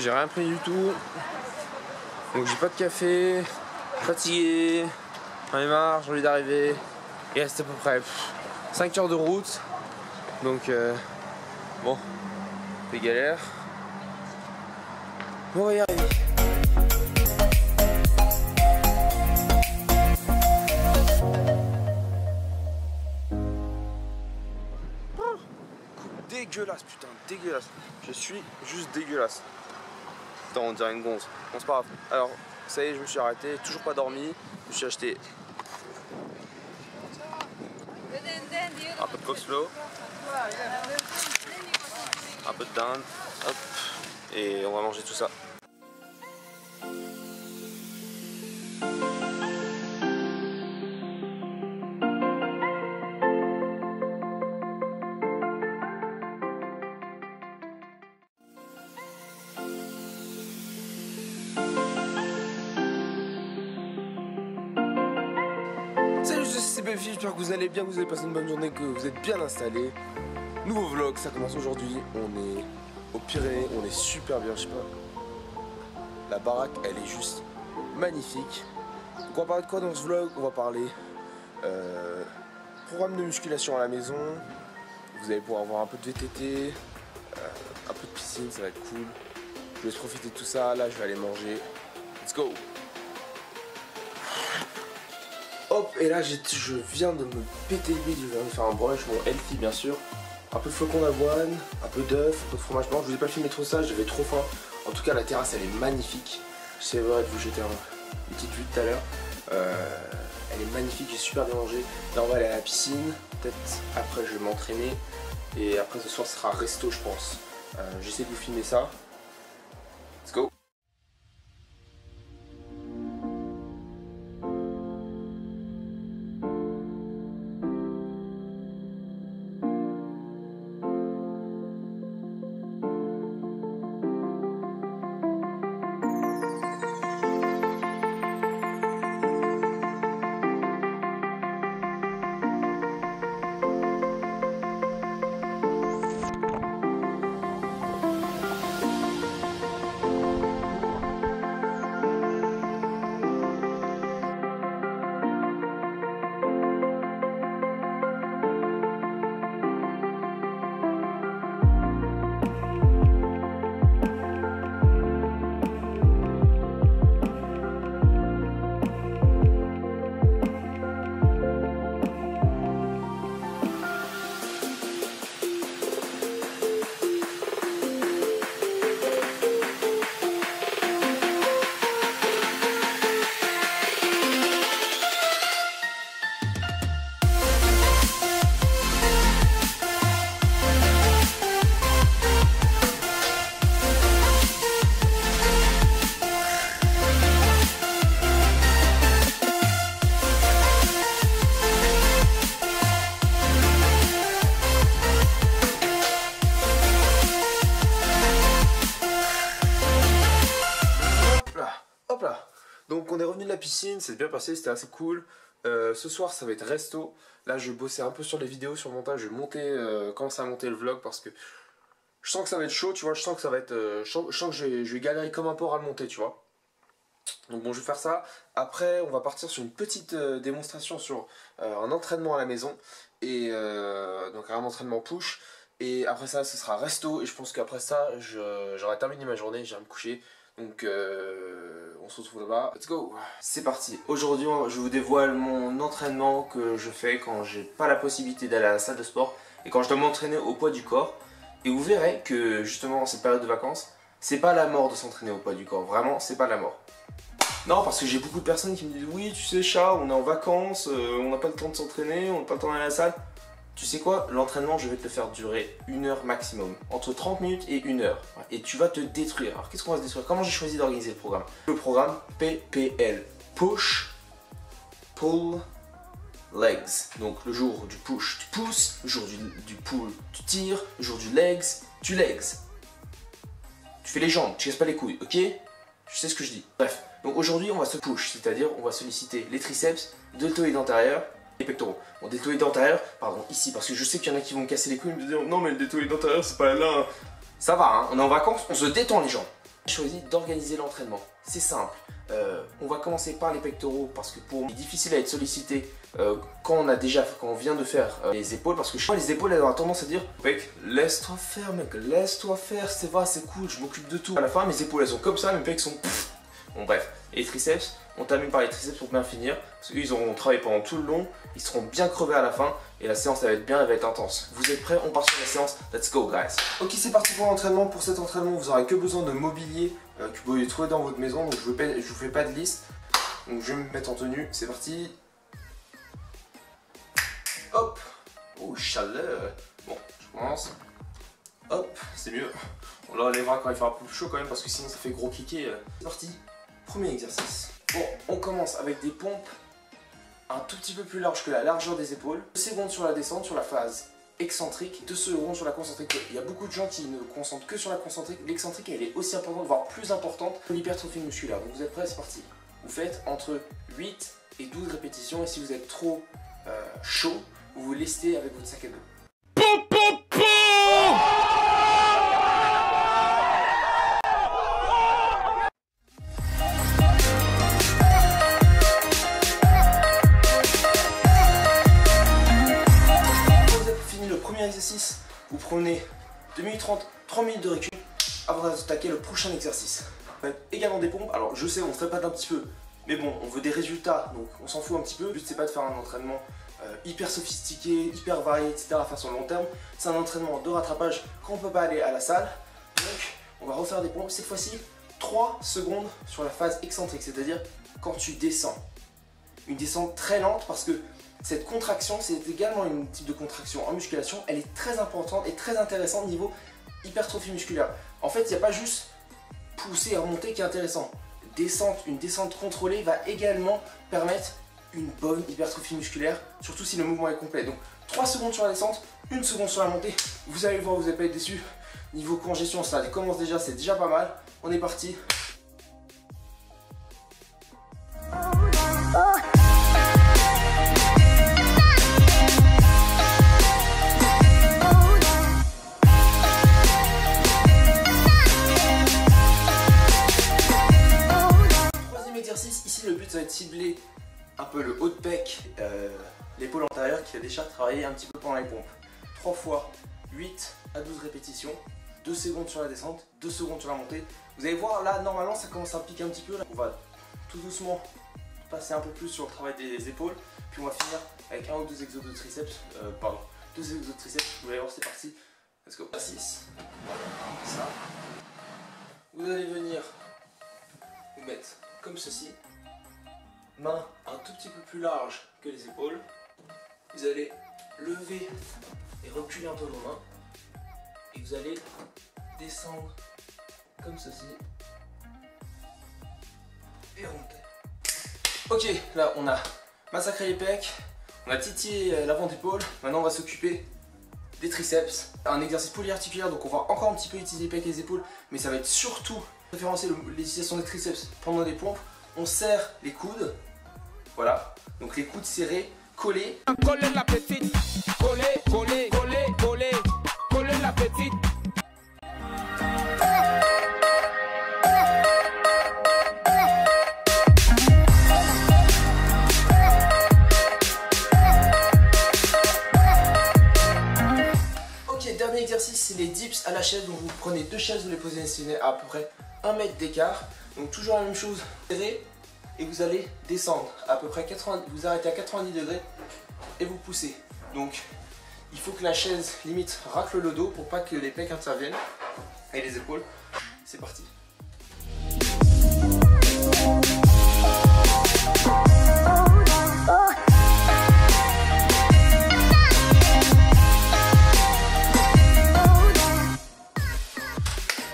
j'ai rien pris du tout. Donc j'ai pas de café, fatigué, j'en ai marre, j'ai envie d'arriver. Il reste à peu près 5 heures de route. Donc bon, c'est galère. Mais on va y arriver. Dégueulasse, putain, dégueulasse. Je suis juste dégueulasse. Putain, on dirait une gonze. Bon, c'est pas grave. Alors, ça y est, je me suis arrêté, toujours pas dormi. Je me suis acheté un peu de coxflow, un peu de dinde, hop, et on va manger tout ça. Salut, c'est Belfi, j'espère que vous allez bien, que vous avez passé une bonne journée, que vous êtes bien installés. Nouveau vlog, ça commence aujourd'hui, on est au Pyrénées, on est super bien, je sais pas. La baraque, elle est juste magnifique. Donc on va parler de quoi dans ce vlog? On va parler programme de musculation à la maison. Vous allez pouvoir avoir un peu de VTT, un peu de piscine, ça va être cool. Je vais profiter de tout ça, là je vais aller manger. Let's go! Hop, et là je viens de me péter le bide, je viens de faire un brunch, bon healthy bien sûr. Un peu de flocons d'avoine, un peu d'œuf, un peu de fromage blanc. Je vous ai pas filmé trop ça, j'avais trop faim. En tout cas la terrasse elle est magnifique. C'est vrai de vous jeter une petite vue tout à l'heure. Elle est magnifique, j'ai super bien mangé. Là on va aller à la piscine, peut-être après je vais m'entraîner. Et après ce soir ce sera resto je pense. J'essaie de vous filmer ça. Let's go! Donc on est revenu de la piscine, c'est bien passé, c'était assez cool. Ce soir ça va être resto. Là je bossais un peu sur les vidéos, sur le montage, je vais monter, commencer à monter le vlog parce que je sens que ça va être chaud, tu vois, je sens que ça va être, je sens que je vais galérer comme un porc à le monter, tu vois. Donc bon, je vais faire ça. Après on va partir sur une petite démonstration sur un entraînement à la maison. Et donc un entraînement push. Et après ça ce sera resto. Et je pense qu'après ça j'aurai terminé ma journée, j'irai me coucher. Donc on se retrouve là-bas, let's go! C'est parti, aujourd'hui je vous dévoile mon entraînement que je fais quand j'ai pas la possibilité d'aller à la salle de sport et quand je dois m'entraîner au poids du corps. Et vous verrez que justement en cette période de vacances, c'est pas la mort de s'entraîner au poids du corps, vraiment c'est pas la mort. Non, parce que j'ai beaucoup de personnes qui me disent oui tu sais chat, on est en vacances, on n'a pas le temps de s'entraîner, on n'a pas le temps d'aller à la salle. Tu sais quoi, l'entraînement je vais te le faire durer 1 heure maximum, entre 30 minutes et 1 heure. Et tu vas te détruire. Alors qu'est-ce qu'on va se détruire? Comment j'ai choisi d'organiser le programme? Le programme PPL, Push, Pull, Legs. Donc le jour du push tu pousses, le jour du pull tu tires, le jour du legs tu legs. Tu fais les jambes, tu casses pas les couilles, ok? Tu sais ce que je dis. Bref, donc aujourd'hui on va se push, c'est-à-dire on va solliciter les triceps, deltoïdes antérieurs, les pectoraux. Bon, deltoïde antérieur, pardon, ici, parce que je sais qu'il y en a qui vont me casser les couilles et me dire non mais le deltoïde antérieur c'est pas là. Ça va, hein, on est en vacances, on se détend les jambes. J'ai choisi d'organiser l'entraînement. C'est simple. On va commencer par les pectoraux parce que pour moi, c'est difficile à être sollicité quand on vient de faire les épaules, parce que je sais les épaules elles ont tendance à dire mec, laisse-toi faire mec, laisse-toi faire, c'est vrai, c'est cool, je m'occupe de tout. À la fin mes épaules elles sont comme ça, mes pecs sont bon bref. Et les triceps, on termine par les triceps pour bien finir, parce qu'eux ils auront travaillé pendant tout le long, ils seront bien crevés à la fin et la séance elle va être bien, elle va être intense. Vous êtes prêts? On part sur la séance, let's go guys. Ok, c'est parti pour l'entraînement. Pour cet entraînement vous aurez que besoin de mobilier que vous pouvez trouver dans votre maison, donc je vous fais pas de liste. Donc je vais me mettre en tenue, c'est parti. Hop. Oh chaleur. Bon, je commence. Hop, c'est mieux. On l'enlèvera quand il fera un peu plus chaud quand même parce que sinon ça fait gros kicker. C'est parti. Premier exercice. Bon, on commence avec des pompes un tout petit peu plus larges que la largeur des épaules. 2 secondes sur la descente, sur la phase excentrique, 2 secondes sur la concentrique. Il y a beaucoup de gens qui ne concentrent que sur la concentrique. L'excentrique elle est aussi importante, voire plus importante que l'hypertrophie musculaire. Donc vous êtes prêts, c'est parti. Vous faites entre 8 et 12 répétitions et si vous êtes trop chaud, vous vous lestez avec votre sac à dos. Exercice, vous prenez 2 minutes 30, 3 minutes de récup avant d'attaquer le prochain exercice. Également des pompes, alors je sais on se répète un petit peu, mais bon on veut des résultats donc on s'en fout un petit peu. Le but c'est pas de faire un entraînement hyper sophistiqué, hyper varié, etc. à faire sur le long terme. C'est un entraînement de rattrapage quand on peut pas aller à la salle. Donc on va refaire des pompes, cette fois-ci 3 secondes sur la phase excentrique, c'est-à-dire quand tu descends. Une descente très lente parce que cette contraction, c'est également une type de contraction en musculation, elle est très importante et très intéressante niveau hypertrophie musculaire. En fait, il n'y a pas juste pousser et remonter qui est intéressant. Une descente contrôlée va également permettre une bonne hypertrophie musculaire, surtout si le mouvement est complet. Donc 3 secondes sur la descente, 1 seconde sur la montée. Vous allez voir, vous n'allez pas être déçus. Niveau congestion, ça commence déjà, c'est déjà pas mal. On est parti. Ici le but ça va être cibler un peu le haut de pec, l'épaule antérieure qui a déjà travaillé un petit peu pendant les pompes. 3 fois 8 à 12 répétitions, 2 secondes sur la descente, 2 secondes sur la montée. Vous allez voir là normalement ça commence à piquer un petit peu. Là. On va tout doucement passer un peu plus sur le travail des épaules, puis on va finir avec 1 ou 2 exos de triceps, 2 exos de triceps. Vous allez voir c'est parti, let's go. 6, ça. Vous allez venir vous mettre comme ceci, main un tout petit peu plus large que les épaules. Vous allez lever et reculer un peu vos mains et vous allez descendre comme ceci et remonter. Ok, là on a massacré les pecs, on a titillé l'avant d'épaule. Maintenant on va s'occuper des triceps. Un exercice polyarticulaire, donc on va encore un petit peu utiliser les pecs et les épaules, mais ça va être surtout référencer l'utilisation des triceps pendant des pompes. On serre les coudes, voilà, donc les coudes serrés, collés. Coller la petite, coller, coller, coller, coller, coller la petite. Ok, dernier exercice, c'est les dips à la chaise. Donc vous prenez 2 chaises, vous les positionnez à peu près 1 mètre d'écart. Donc toujours la même chose, serré, et vous allez descendre à peu près 80, vous arrêtez à 90 degrés et vous poussez. Donc il faut que la chaise limite racle le dos pour pas que les pecs interviennent et les épaules. C'est parti.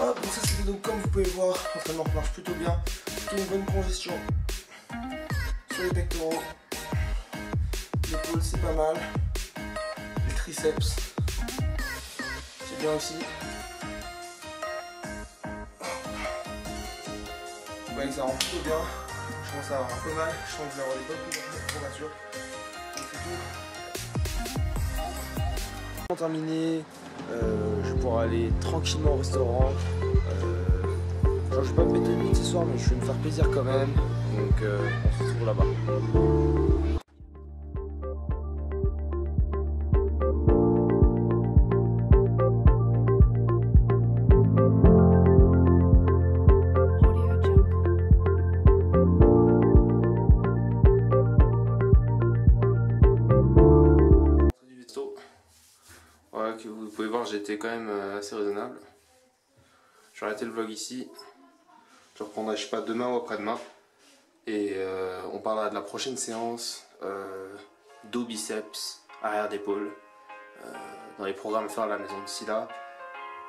Hop, donc ça c'est donc comme vous pouvez voir, l'entraînement marche plutôt bien, plutôt une bonne congestion sur les pectoraux, l'épaule c'est pas mal, les triceps c'est bien aussi. Vous voyez que ça rend plutôt bien, je commence à avoir un peu mal, je sens que je vais avoir des bonnes courbatures, donc c'est tout. Pour terminer, je vais pouvoir aller tranquillement au restaurant. Alors je vais pas me mettre une nuit ce soir, mais je vais me faire plaisir quand même. Donc on se retrouve là-bas. Voilà, que vous pouvez voir, j'ai été quand même assez raisonnable. Je vais arrêter le vlog ici. Je reprendrai, je sais pas, demain ou après-demain. Et on parlera de la prochaine séance dos biceps, arrière d'épaule. Dans les programmes à faire à la maison. D'ici là,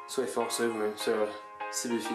soyez forts, soyez vous-même, soyez CB Fit.